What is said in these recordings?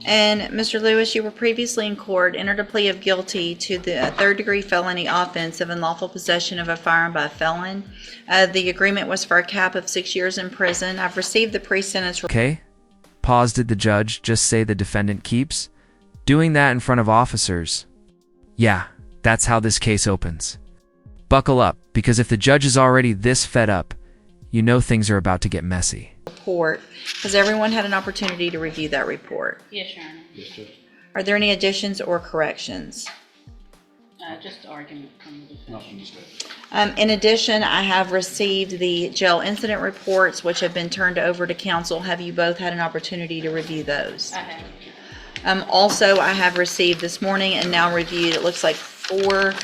And Mr. Lewis, you were previously in court, entered a plea of guilty to the third-degree felony offense of unlawful possession of a firearm by a felon. The agreement was for a cap of 6 years in prison. I've received the pre-sentence. Okay. Pause. Did the judge just say the defendant keeps? Doing that in front of officers. Yeah, that's how this case opens. Buckle up, because if the judge is already this fed up, you know things are about to get messy. Report. Has everyone had an opportunity to review that report? Yes, Your Honor. Yes, Judge. Are there any additions or corrections? Just the argument from the defense. Nothing to say. In addition, I have received the jail incident reports, which have been turned over to counsel. Have you both had an opportunity to review those? I have. Also, I have received this morning and now reviewed, it looks like 4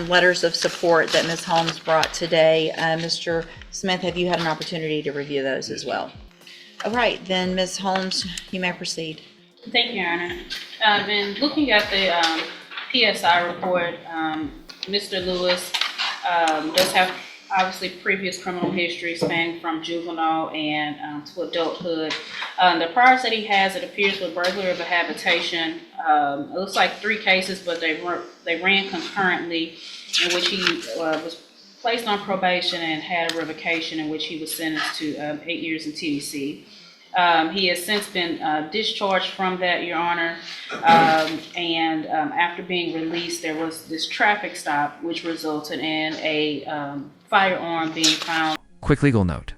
letters of support that Ms. Holmes brought today. Mr. Smith, have you had an opportunity to review those as well? All right, then Ms. Holmes, you may proceed. Thank you, Your Honor. In looking at the PSI report, Mr. Lewis does have obviously previous criminal history spanning from juvenile and to adulthood. The priors that he has, it appears with burglary of a habitation. It looks like 3 cases, but they ran concurrently, in which he was placed on probation and had a revocation in which he was sentenced to 8 years in TDC. He has since been discharged from that, Your Honor, and after being released, there was this traffic stop which resulted in a firearm being found. Quick legal note.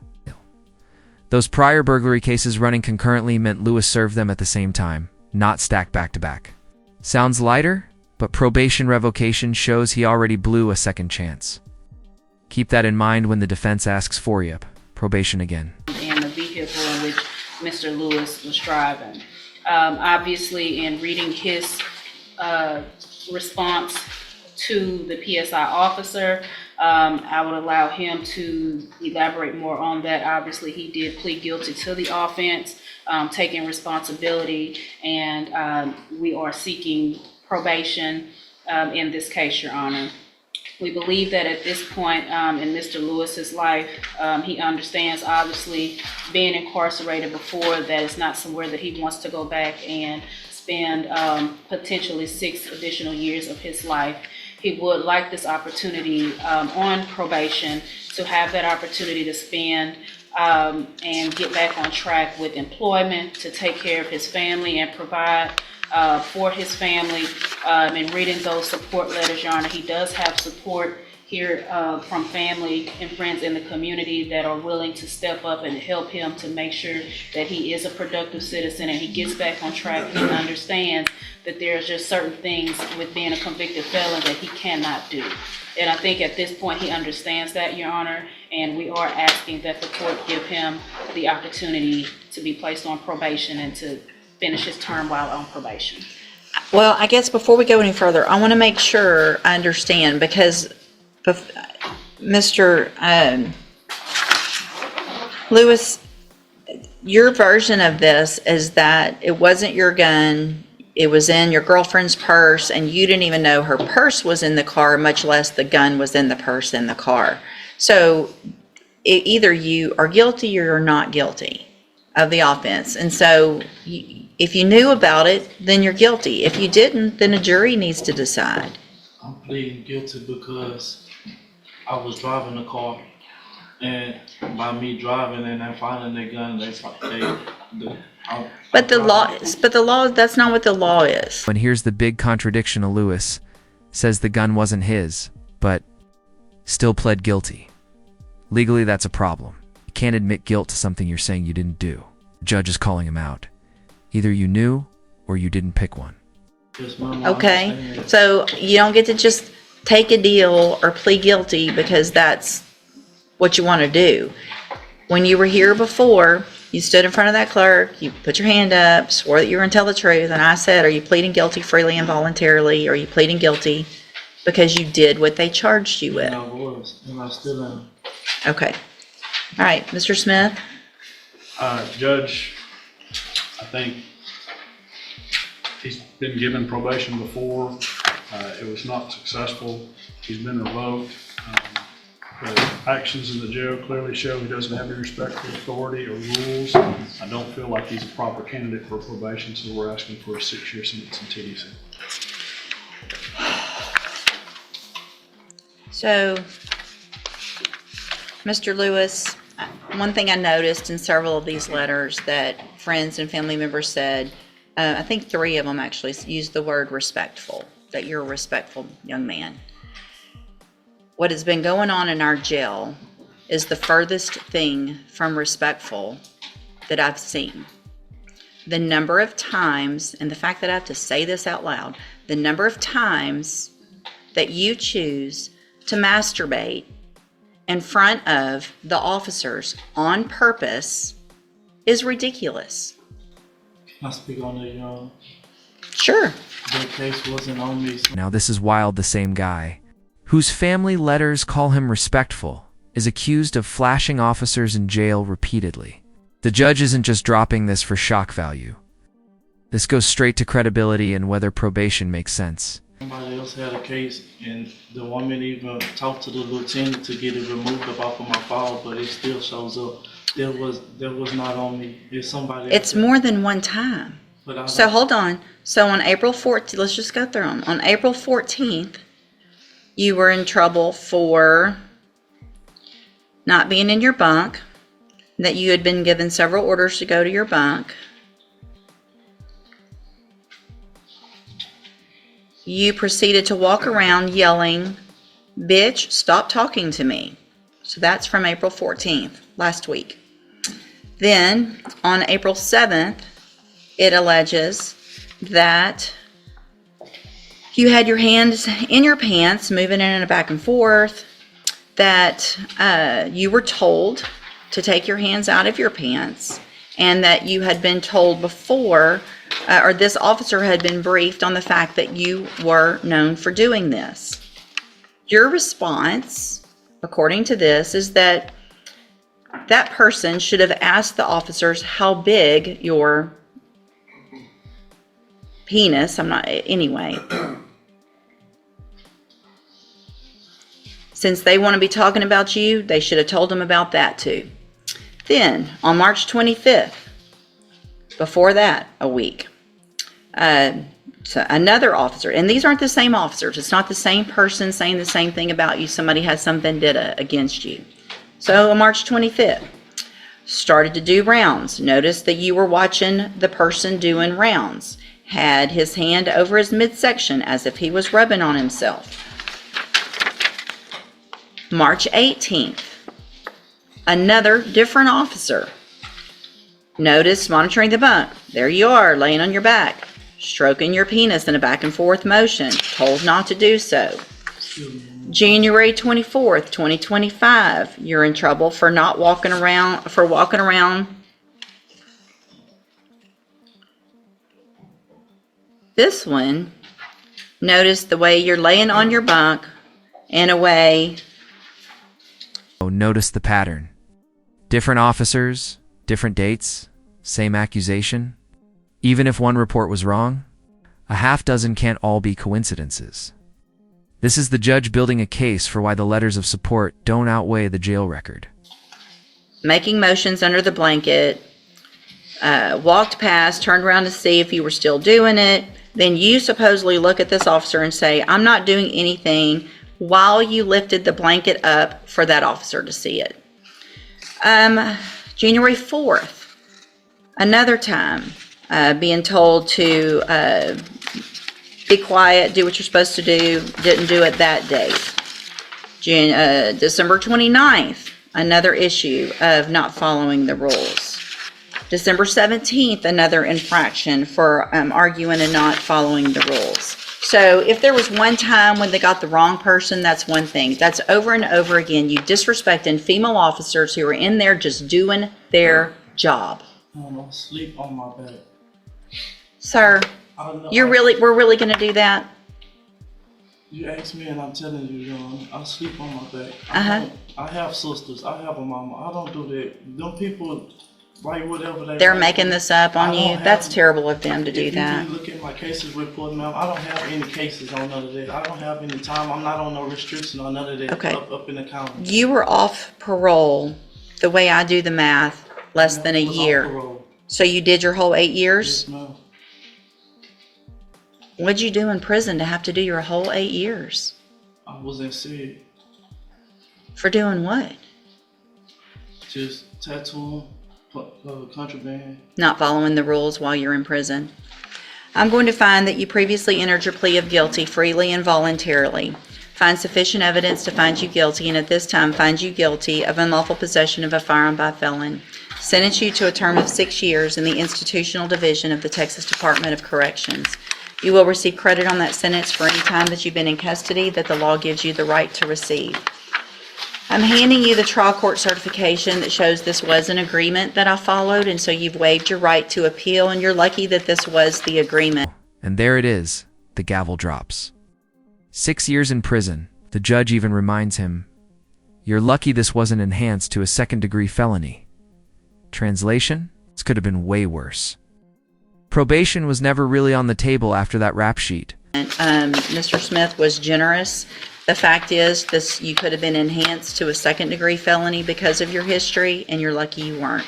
Those prior burglary cases running concurrently meant Lewis served them at the same time, not stacked back to back. Sounds lighter, but probation revocation shows he already blew a second chance. Keep that in mind when the defense asks for you. Probation again. And the vehicle in which Mr. Lewis was driving. Obviously, in reading his response to the PSI officer, I would allow him to elaborate more on that. Obviously, he did plead guilty to the offense, taking responsibility, and we are seeking probation in this case, Your Honor. We believe that at this point in Mr. Lewis's life, he understands, obviously, being incarcerated before, that it's not somewhere that he wants to go back and spend potentially 6 additional years of his life. He would like this opportunity on probation to have that opportunity to spend and get back on track with employment, to take care of his family and provide for his family. And reading those support letters, Your Honor, he does have support here from family and friends in the community that are willing to step up and help him to make sure that he is a productive citizen and he gets back on track and understands that there's just certain things with being a convicted felon that he cannot do. And I think at this point he understands that, Your Honor, and we are asking that the court give him the opportunity to be placed on probation and to finish his term while on probation. Well, I guess before we go any further, I want to make sure I understand, because Mr. Lewis, your version of this is that it wasn't your gun, it was in your girlfriend's purse, and you didn't even know her purse was in the car, much less the gun was in the purse in the car. So either you are guilty or you're not guilty of the offense. And so if you knew about it, then you're guilty. If you didn't, then a jury needs to decide. I'm pleading guilty because I was driving the car, and by me driving and then finding the gun, But the law, that's not what the law is. And here's the big contradiction of Lewis. Says the gun wasn't his, but still pled guilty. Legally, that's a problem. You can't admit guilt to something you're saying you didn't do. The judge is calling him out. Either you knew or you didn't pick one. Okay, so you don't get to just take a deal or plead guilty because that's what you want to do. When you were here before, you stood in front of that clerk, you put your hand up, swore that you were going to tell the truth, and I said, are you pleading guilty freely and voluntarily, or are you pleading guilty because you did what they charged you with? And I was, and I still am. Okay. All right, Mr. Smith? Judge, I think he's been given probation before. It was not successful. He's been revoked. The actions in the jail clearly show he doesn't have any respect for authority or rules. I don't feel like he's a proper candidate for probation, so we're asking for a 6-year sentence in TDC. So, Mr. Lewis, one thing I noticed in several of these letters that friends and family members said, I think 3 of them actually used the word respectful, that you're a respectful young man. What has been going on in our jail is the furthest thing from respectful that I've seen. The number of times, and the fact that I have to say this out loud, the number of times that you choose to masturbate in front of the officers on purpose is ridiculous. Can I speak on it, Your Honor? Sure. That case wasn't on me. Now this is Wild, the same guy, whose family letters call him respectful, is accused of flashing officers in jail repeatedly. The judge isn't just dropping this for shock value. This goes straight to credibility and whether probation makes sense. Somebody else had a case, and the woman even talked to the lieutenant to get it removed off of my file, but it still shows up. That was not on me. It's somebody else. It's more than one time. But So hold on. So on April 14th, let's just go through them. On April 14th, you were in trouble for not being in your bunk, that you had been given several orders to go to your bunk. You proceeded to walk around yelling, "Bitch, stop talking to me." So that's from April 14th, last week. Then on April 7th, it alleges that you had your hands in your pants, moving in and back and forth, that you were told to take your hands out of your pants, and that you had been told before, or this officer had been briefed on the fact that you were known for doing this. Your response, according to this, is that that person should have asked the officers how big your penis, anyway. Since they want to be talking about you, they should have told them about that too. Then, on March 25th, before that, a week, so another officer, and these aren't the same officers, it's not the same person saying the same thing about you, somebody has some vendetta against you. So on March 25th, started to do rounds. Noticed that you were watching the person doing rounds. Had his hand over his midsection as if he was rubbing on himself. March 18th, another different officer. Noticed monitoring the bunk. There you are, laying on your back, stroking your penis in a back and forth motion. Told not to do so. January 24th, 2025, you're in trouble for walking around. This one, notice the way you're laying on your bunk in a way. Oh, notice the pattern. Different officers, different dates, same accusation. Even if one report was wrong, a half dozen can't all be coincidences. This is the judge building a case for why the letters of support don't outweigh the jail record. Making motions under the blanket, walked past, turned around to see if you were still doing it. Then you supposedly look at this officer and say, "I'm not doing anything," while you lifted the blanket up for that officer to see it. January 4th, another time, being told to be quiet, do what you're supposed to do, didn't do it that day. December 29th, another issue of not following the rules. December 17th, another infraction for arguing and not following the rules. So if there was one time when they got the wrong person, that's one thing. That's over and over again, you disrespecting female officers who are in there just doing their job. I sleep on my back. Sir, we're really going to do that? You asked me and I'm telling you, John, I sleep on my back. Uh-huh. I have sisters. I have a mama. I don't do that. Them people, write whatever they They're write. making this up on I don't you? have- That's terrible of them to do If that. you look at my cases report, ma'am, I don't have any cases on none of that. I don't have any time. I'm not on no restriction on none of that Okay. up in the county. You were off parole, the way I do the math, less than a I was on year. parole. So you did your whole 8 years? Yes, ma'am. What'd you do in prison to have to do your whole 8 years? I was in SIG. For doing what? Just tattooing, contraband. Not following the rules while you're in prison. I'm going to find that you previously entered your plea of guilty freely and voluntarily. Find sufficient evidence to find you guilty, and at this time find you guilty of unlawful possession of a firearm by felon. Sentence you to a term of 6 years in the institutional division of the Texas Department of Corrections. You will receive credit on that sentence for any time that you've been in custody that the law gives you the right to receive. I'm handing you the trial court certification that shows this was an agreement that I followed, and so you've waived your right to appeal, and you're lucky that this was the agreement. And there it is, the gavel drops. 6 years in prison. The judge even reminds him, "You're lucky this wasn't enhanced to a second-degree felony." Translation? This could have been way worse. Probation was never really on the table after that rap sheet. Mr. Smith was generous. The fact is, you could have been enhanced to a second-degree felony because of your history, and you're lucky you weren't.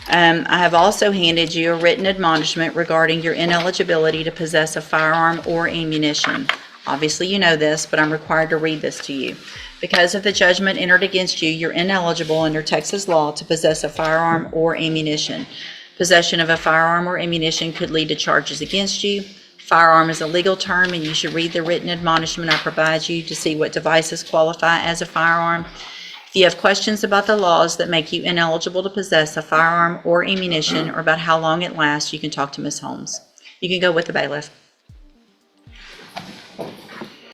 I have also handed you a written admonishment regarding your ineligibility to possess a firearm or ammunition. Obviously, you know this, but I'm required to read this to you. Because of the judgment entered against you, you're ineligible under Texas law to possess a firearm or ammunition. Possession of a firearm or ammunition could lead to charges against you. Firearm is a legal term, and you should read the written admonishment I provide you to see what devices qualify as a firearm. If you have questions about the laws that make you ineligible to possess a firearm or ammunition, or about how long it lasts, you can talk to Ms. Holmes. You can go with the bailiff.